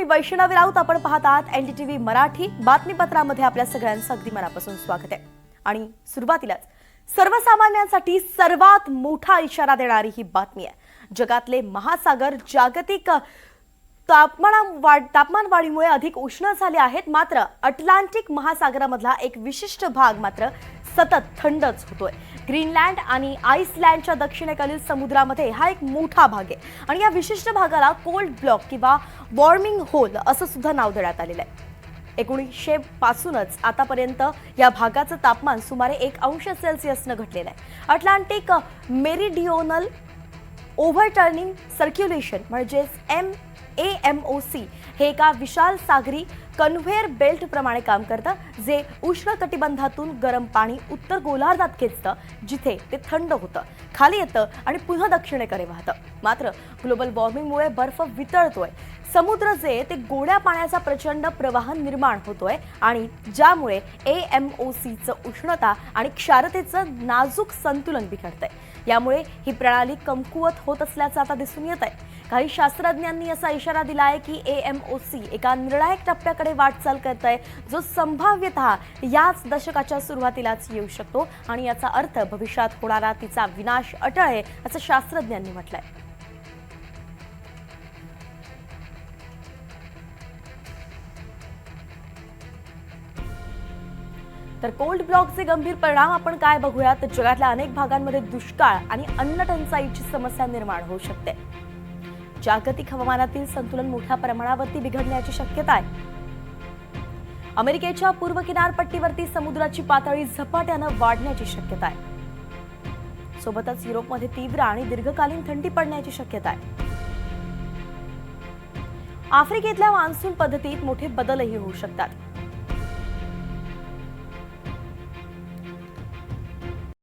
वैष्णवी राऊत. आपण पाहत आहात एनडीटीव्ही मराठी. बातमीपत्रामध्ये आपल्या सगळ्यांचं अगदी मनापासून स्वागत आहे. आणि सुरुवातीलाच सर्वसामान्यांसाठी सर्वात मोठा इशारा देणारी ही बातमी आहे. जगातले महासागर जागतिक तापमान वाढीमुळे अधिक उष्ण झाले आहेत. मात्र अटलांटिक महासागरामधला एक विशिष्ट भाग मात्र सतत थंडच होतोय. ग्रीनलँड आणि आईसलँडच्या दक्षिणेकडील समुद्रामध्ये हा एक मोठा भाग आहे आणि या विशिष्ट भागाला कोल्ड ब्लॉक किंवा वॉर्मिंग होल असं सुद्धा नाव देण्यात आलेलं आहे. 1900 पासूनच आतापर्यंत या भागाचं तापमान सुमारे 1 अंश सेल्सिअसनं घटलेलं आहे. अटलांटिक मेरिडिओनल ओव्हरटर्निंग सर्क्युलेशन म्हणजेच AMOC हे एका विशाल सागरी कन्व्हेयर बेल्ट प्रमाणे काम करतं, जे उष्ण कटिबंधातून गरम पाणी उत्तर गोलार्धात खेचतं, जिथे ते थंड होतं, खाली येतं आणि पुन्हा दक्षिणेकडे वाहतं. मात्र ग्लोबल वॉर्मिंगमुळे बर्फ वितळतोय. समुद्र जे ते गोड्या पाण्याचा प्रचंड प्रवाह निर्माण होतोय आणि ज्यामुळे AMOCचं उष्णता आणि क्षारतेचं नाजूक संतुलन बिघडतंय. यामुळे ही प्रणाली कमकुवत होत असल्याचं आता दिसून येत आहे. काही शास्त्रज्ञांनी असा इशारा दिला आहे की AMOC एका निर्णायक टप्प्याकडे वाटचाल करत आहे, जो संभाव्यतः याच दशकाच्या सुरुवातीलाच येऊ शकतो आणि याचा अर्थ भविष्यात होणारा तिचा विनाश अटळ आहे, असं शास्त्रज्ञांनी म्हटलंय. तर कोल्ड ब्लॉकचे गंभीर परिणाम आपण काय बघूया. तर जगातल्या अनेक भागांमध्ये दुष्काळ आणि अन्न टंचाईची समस्या निर्माण होऊ शकते. जागतिक हवामानातील संतुलन मोठ्या प्रमाणावरती बिघडण्याची शक्यता आहे. अमेरिकेच्या पूर्व किनारपट्टीवरती समुद्राची पातळी झपाट्यानं वाढण्याची शक्यता आहे. सोबतच युरोपमध्ये तीव्र आणि दीर्घकालीन थंडी पडण्याची शक्यता आहे. आफ्रिकेतल्या मान्सून पद्धतीत मोठे बदलही होऊ शकतात.